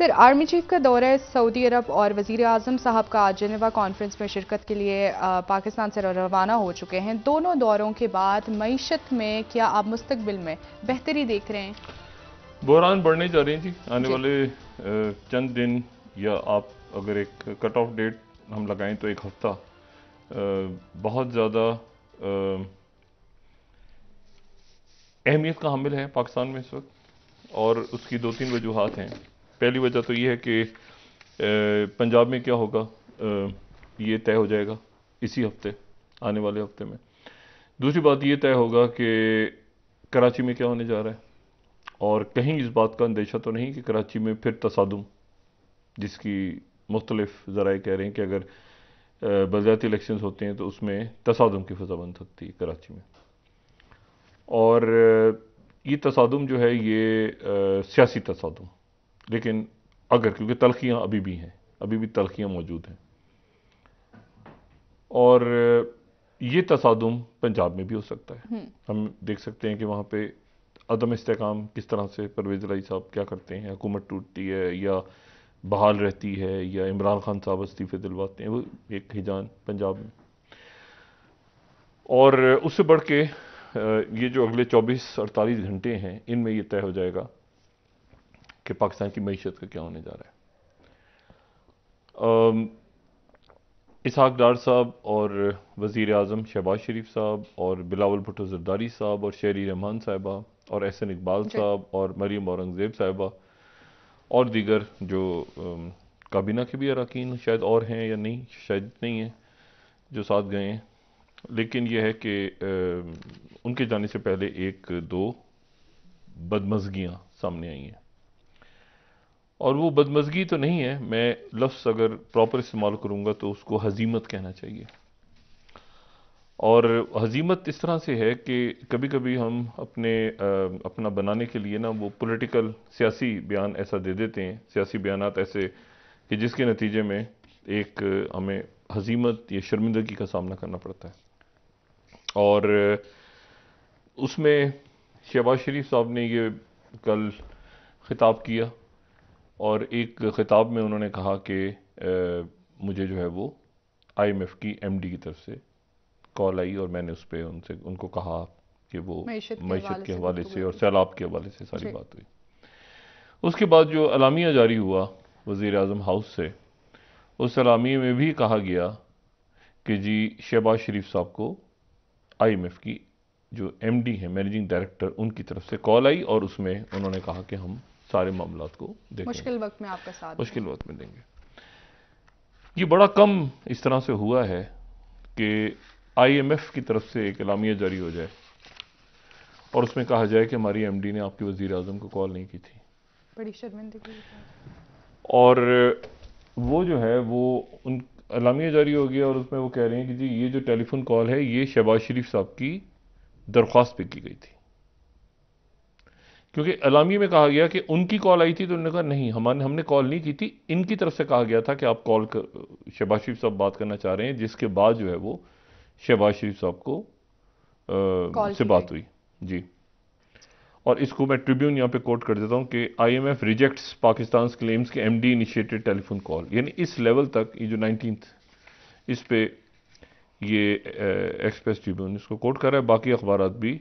Sir, army chief का दौरा है सऊदी अरब और वजीर आजम साहब का आज जेनेवा कॉन्फ्रेंस में शिरकत के लिए पाकिस्तान से रवाना हो चुके हैं। दोनों दौरों के बाद मईशत में क्या आप मुस्तकबिल में बेहतरी देख रहे हैं? बहरान बढ़ने जा रही हैं जी। आने जी। वाले चंद दिन, या आप अगर एक कट ऑफ डेट हम लगाएं तो एक हफ्ता बहुत ज़्यादा अहमियत का हामिल है पाकिस्तान में इस वक्त, और उसकी दो तीन वजूहात हैं। पहली वजह तो ये है कि पंजाब में क्या होगा ये तय हो जाएगा इसी हफ्ते, आने वाले हफ्ते में। दूसरी बात ये तय होगा कि कराची में क्या होने जा रहा है, और कहीं इस बात का अंदेशा तो नहीं कि कराची में फिर तसादुम, जिसकी मुख्तलिफ ज़राए कह रहे हैं कि अगर बलदियाती इलेक्शंस होते हैं तो उसमें तसादुम की फ़ज़ा बन सकती है कराची में। और ये तसादुम जो है ये सियासी तसादुम, लेकिन अगर, क्योंकि तलखियाँ अभी भी हैं, अभी भी तलखियाँ मौजूद हैं, और ये तसादुम पंजाब में भी हो सकता है। हम देख सकते हैं कि वहाँ पे अदम इस्तेकाम किस तरह से परवेज़ इलाही साहब क्या करते हैं, हुकूमत टूटती है या बहाल रहती है, या इमरान खान साहब इस्तीफे दिलवाते हैं, वो एक हिजान पंजाब में। और उससे बढ़ के ये जो अगले 24-48 घंटे हैं, इनमें ये तय हो जाएगा कि पाकिस्तान की मईशत का क्या होने जा रहा है। इसहाक डार साहब और वज़ीर आज़म शहबाज शरीफ साहब और बिलावल भुट्टो ज़रदारी साहब और शेरी रहमान साहिबा और एहसन इकबाल साहब और मरीम औरंगज़ेब साहिबा और दीगर जो काबीना के भी अरकान शायद और हैं या नहीं, शायद नहीं हैं जो साथ गए हैं, लेकिन यह है कि उनके जाने से पहले एक दो बदमज़गियाँ सामने आई हैं। और वो बदमज़गी तो नहीं है, मैं लफ्ज़ अगर प्रॉपर इस्तेमाल करूँगा तो उसको हज़ीमत कहना चाहिए। और हज़ीमत इस तरह से है कि कभी कभी हम अपना बनाने के लिए ना वो पॉलिटिकल सियासी बयान ऐसा दे देते हैं, सियासी बयानात ऐसे कि जिसके नतीजे में एक हमें हज़ीमत या शर्मिंदगी का सामना करना पड़ता है। और उसमें शहबाज शरीफ साहब ने ये कल ख़िताब किया, और एक ख़िताब में उन्होंने कहा कि मुझे जो है वो IMF की MD की तरफ से कॉल आई, और मैंने उस पर उनको कहा कि वो मईशत के हवाले से और सैलाब के हवाले से सारी बात हुई। उसके बाद जो अलामिया जारी हुआ वज़ीर आज़म हाउस से, उस अलामिया में भी कहा गया कि जी शहबाज शरीफ साहब को IMF की जो MD हैं, मैनेजिंग डायरेक्टर, उनकी तरफ से कॉल आई, और उसमें उन्होंने कहा कि हम सारे मामलात को देखेंगे, मुश्किल वक्त में आपका साथ, मुश्किल वक्त में देंगे। ये बड़ा कम इस तरह से हुआ है कि IMF की तरफ से एक एलामिया जारी हो जाए और उसमें कहा जाए कि हमारी MD ने आपके वज़ीर आज़म को कॉल नहीं की थी। बड़ी शर्मिंदगी। और वो जो है वो उन एलामिया जारी हो गया, और उसमें वो कह रहे हैं कि जी ये जो टेलीफोन कॉल है ये शहबाज शरीफ साहब की दरख्वास्त पे की गई थी, क्योंकि एलामिया में कहा गया कि उनकी कॉल आई थी, तो उन्होंने कहा नहीं, हमने कॉल नहीं की थी, इनकी तरफ से कहा गया था कि आप कॉल कर, शहबाज शरीफ साहब बात करना चाह रहे हैं, जिसके बाद जो है वो शहबाज शरीफ साहब को से बात हुई जी। और इसको मैं ट्रिब्यून यहाँ पे कोट कर देता हूँ कि IMF रिजेक्ट्स पाकिस्तान क्लेम्स के MD इनिशिएटेड टेलीफोन कॉल, यानी इस लेवल तक ये जो 19th इस पे ये एक्सप्रेस ट्रिब्यून इसको कोट कर रहा है। बाकी अखबार भी,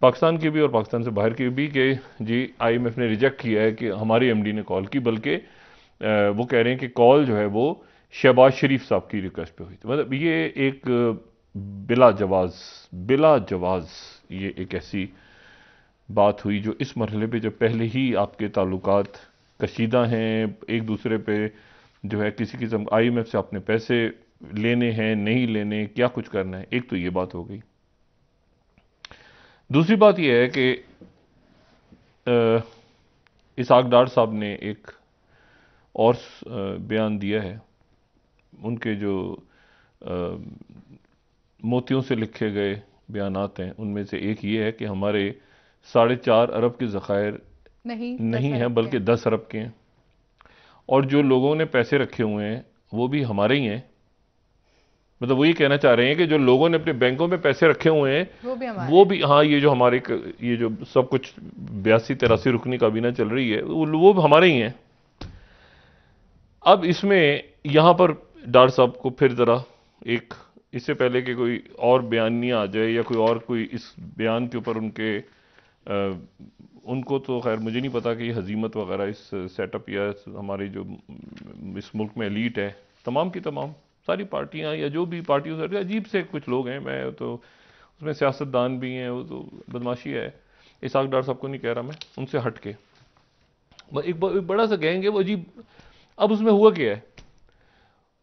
पाकिस्तान के भी और पाकिस्तान से बाहर के भी, कि जी IMF ने रिजेक्ट किया है कि हमारी MD ने कॉल की, बल्कि वो कह रहे हैं कि कॉल जो है वो शहबाज शरीफ साहब की रिक्वेस्ट पे हुई थी। मतलब ये एक बिला जवाज ये एक ऐसी बात हुई जो इस मरहले पे, जब पहले ही आपके ताल्लुकात कशीदा हैं एक दूसरे पे, जो है किसी किस्म IMF से आपने पैसे लेने हैं नहीं लेने, क्या कुछ करना है, एक तो ये बात हो गई। दूसरी बात यह है कि इसहाक डार साहब ने एक और बयान दिया है, उनके जो मोतियों से लिखे गए बयानात हैं उनमें से एक ये है कि हमारे 4.5 अरब के ज़खायर नहीं हैं, बल्कि 10 अरब के हैं, और जो लोगों ने पैसे रखे हुए हैं वो भी हमारे ही हैं। मतलब वो ये कहना चाह रहे हैं कि जो लोगों ने अपने बैंकों में पैसे रखे हुए हैं वो भी हाँ, ये जो हमारे ये जो सब कुछ 82-83 रुकनी काबीना चल रही है वो हमारे ही हैं। अब इसमें यहां पर डार साहब को फिर जरा एक, इससे पहले कि कोई और बयानियां आ जाए या कोई और कोई इस बयान के ऊपर उनको तो खैर मुझे नहीं पता कि ये हजीमत वगैरह इस सेटअप या हमारी जो इस मुल्क में एलीट है, तमाम की तमाम सारी पार्टियां या जो भी पार्टियों से अजीब से कुछ लोग हैं, मैं तो उसमें सियासतदान भी हैं, वो तो बदमाशी है। इसाक डार साहब को नहीं कह रहा मैं, उनसे हट के एक बड़ा सा कहेंगे वो अजीब। अब उसमें हुआ क्या है?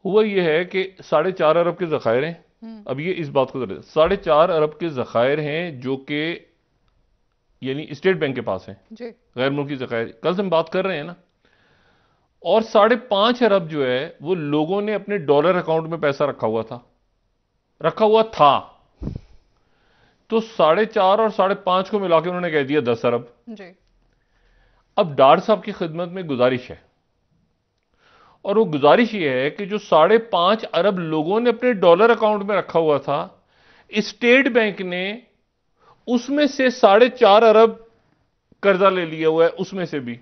हुआ ये है कि 4.5 अरब के जखायर हैं। अब ये इस बात को 4.5 अरब के जखायर हैं जो कि यानी स्टेट बैंक के पास हैं जी। गैर मुल्की जखायर, कल से हम बात कर रहे हैं ना। और 5.5 अरब जो है वो लोगों ने अपने डॉलर अकाउंट में पैसा रखा हुआ था। तो 4.5 और 5.5 को मिला के उन्होंने कह दिया 10 अरब। जी। अब डार साहब की खिदमत में गुजारिश है, और वो गुजारिश ये है कि जो 5.5 अरब लोगों ने अपने डॉलर अकाउंट में रखा हुआ था, स्टेट बैंक ने उसमें से 4.5 अरब कर्जा ले लिया हुआ है, उसमें से भी।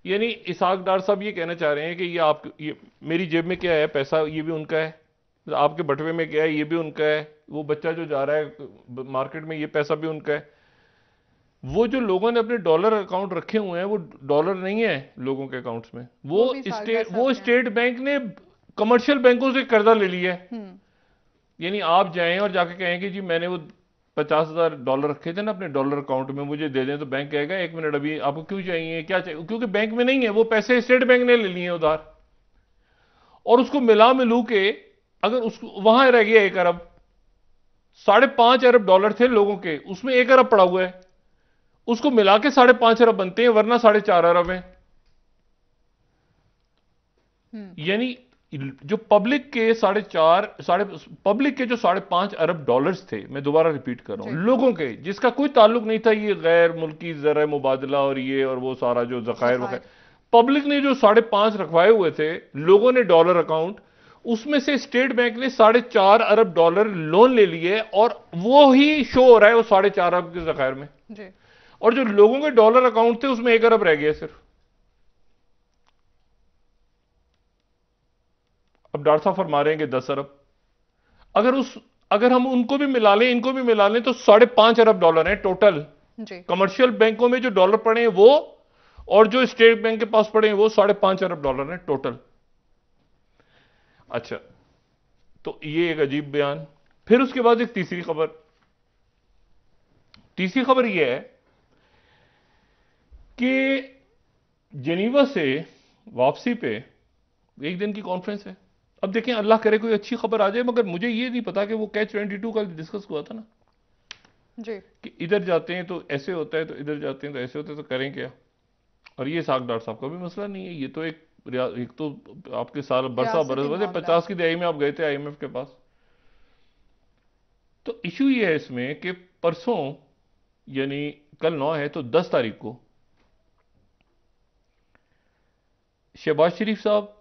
यानी इसाक डार साहब ये कहना चाह रहे हैं कि ये मेरी जेब में क्या है पैसा, ये भी उनका है, आपके बटवे में क्या है, ये भी उनका है, वो बच्चा जो जा रहा है मार्केट में, ये पैसा भी उनका है। वो जो लोगों ने अपने डॉलर अकाउंट रखे हुए हैं वो डॉलर नहीं है लोगों के अकाउंट्स में, वो स्टेट बैंक ने कमर्शियल बैंकों से कर्जा ले लिया है। यानी आप जाएं और जाके कहें कि जी मैंने वो $50,000 रखे थे ना अपने डॉलर अकाउंट में, मुझे दे दें, तो बैंक कहेगा 1 मिनट अभी आपको क्यों चाहिए, क्या चाहिए, क्योंकि बैंक में नहीं है, वो पैसे स्टेट बैंक ने ले लिए हैं उधार। और उसको मिलू के अगर उसको वहां रह गया 1 अरब, 5.5 अरब डॉलर थे लोगों के, उसमें 1 अरब पड़ा हुआ है, उसको मिला के 5.5 अरब बनते हैं, वरना 4.5 अरब है। यानी जो पब्लिक के पब्लिक के जो 5.5 अरब डॉलर्स थे, मैं दोबारा रिपीट कर रहा हूं, लोगों के जिसका कोई ताल्लुक नहीं था ये गैर मुल्की ज़र मुबादला और ये और वो सारा जो ज़खायर वगैरह, पब्लिक ने जो 5.5 रखवाए हुए थे लोगों ने डॉलर अकाउंट, उसमें से स्टेट बैंक ने 4.5 अरब डॉलर लोन ले लिए, और वो ही शो हो रहा है वो 4.5 अरब के ज़खायर में जी। और जो लोगों के डॉलर अकाउंट थे उसमें 1 अरब रह गया सिर्फ। अब डॉक्टर साहब फरमा रहे हैं कि 10 अरब, अगर हम उनको भी मिला लें इनको भी मिला लें तो 5.5 अरब डॉलर हैं टोटल जी। कमर्शियल बैंकों में जो डॉलर पड़े हैं वो, और जो स्टेट बैंक के पास पड़े हैं वो 5.5 अरब डॉलर हैं टोटल। अच्छा, तो ये एक अजीब बयान। फिर उसके बाद एक तीसरी खबर यह है कि जेनीवा से वापसी पे एक दिन की कॉन्फ्रेंस है। अब देखें, अल्लाह करे कोई अच्छी खबर आ जाए, मगर मुझे ये नहीं पता कि वो कैच 22 का डिस्कस हुआ था ना जी, कि इधर जाते हैं तो ऐसे होता है, तो इधर जाते हैं तो ऐसे होता है, तो करें क्या। और ये इसाक डार साहब का भी मसला नहीं है, ये तो एक तो आपके साल बरस वैसे 50 की दहाई में आप गए थे IMF के पास। तो इशू ये है इसमें कि परसों यानी कल 9 है, तो 10 तारीख को शहबाज शरीफ साहब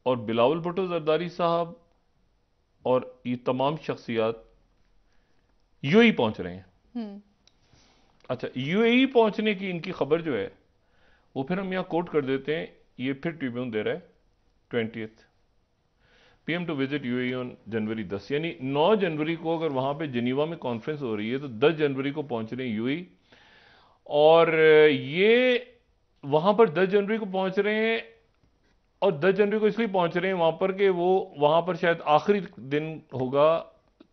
और बिलावल भुट्टो जरदारी साहब और ये तमाम शख्सियात यूएई पहुंच रहे हैं। अच्छा, यूएई पहुंचने की इनकी खबर जो है वो फिर हम यहां कोट कर देते हैं, ये फिर ट्रिब्यून दे रहा है 20th PM to visit UAE on January 10, यानी 9 जनवरी को अगर वहां पे जिनीवा में कॉन्फ्रेंस हो रही है तो 10 जनवरी को पहुंच रहे हैं यूएई। और ये वहां पर 10 जनवरी को पहुंच रहे हैं, और 10 जनवरी को इसलिए पहुंच रहे हैं वहां पर कि वो वहां पर शायद आखिरी दिन होगा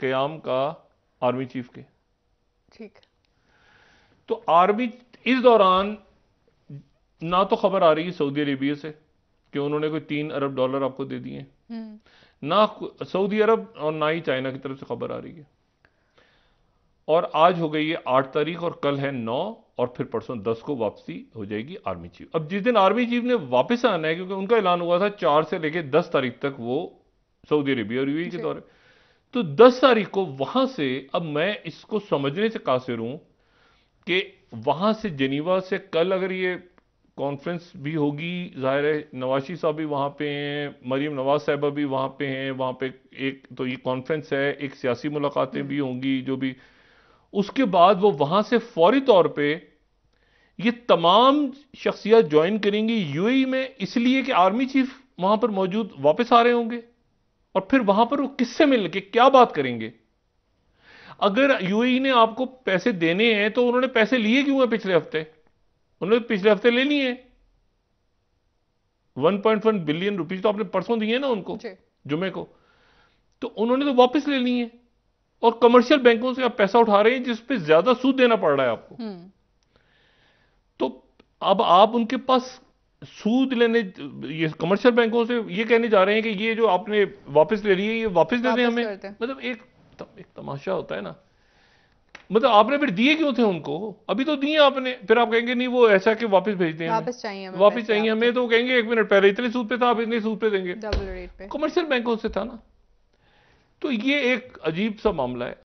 क़याम का आर्मी चीफ के। ठीक। तो आर्मी इस दौरान ना तो खबर आ रही है सऊदी अरेबिया से कि उन्होंने कोई 3 अरब डॉलर आपको दे दिए, ना सऊदी अरब और ना ही चाइना की तरफ से खबर आ रही है। और आज हो गई है 8 तारीख और कल है 9, और फिर परसों 10 को वापसी हो जाएगी आर्मी चीफ। अब जिस दिन आर्मी चीफ ने वापस आना है, क्योंकि उनका ऐलान हुआ था 4 से लेकर 10 तारीख तक वो सऊदी अरेबिया और यूएई के दौरे, तो 10 तारीख को वहां से, अब मैं इसको समझने से कासिर हूं कि वहां से जेनीवा से कल अगर ये कॉन्फ्रेंस भी होगी, जाहिर है नवाशी साहब भी वहां पे हैं, मरीम नवाज साहबा भी वहां पे हैं, वहां पे एक तो ये कॉन्फ्रेंस है, एक सियासी मुलाकातें भी होंगी जो भी, उसके बाद वो वहां से फौरी तौर पे ये तमाम शख्सियत ज्वाइन करेंगी यूएई में, इसलिए कि आर्मी चीफ वहां पर मौजूद वापस आ रहे होंगे और फिर वहां पर वो किससे मिल के क्या बात करेंगे। अगर यूएई ने आपको पैसे देने हैं तो उन्होंने पैसे लिए क्यों हैं पिछले हफ्ते? उन्होंने पिछले हफ्ते ले लिए 1.1 बिलियन रुपीज तो आपने परसों दिए ना उनको, जुमे को, तो उन्होंने तो वापस ले लिए और कमर्शियल बैंकों से आप पैसा उठा रहे हैं जिस पे ज्यादा सूद देना पड़ रहा है आपको। तो अब आप उनके पास सूद लेने, ये कमर्शियल बैंकों से ये कहने जा रहे हैं कि ये जो आपने वापस ले लिए ये वापस दे दें हमें। मतलब एक तमाशा होता है ना। मतलब आपने फिर दिए क्यों थे उनको? अभी तो दिए आपने, फिर आप कहेंगे नहीं वो ऐसा कि वापस भेज दें, वापस चाहिए हमें, तो कहेंगे 1 मिनट पहले इतने सूद पे था, आप इतने सूद पे देंगे। डबल रेट पे कमर्शियल बैंकों से था ना। तो ये एक अजीब सा मामला है।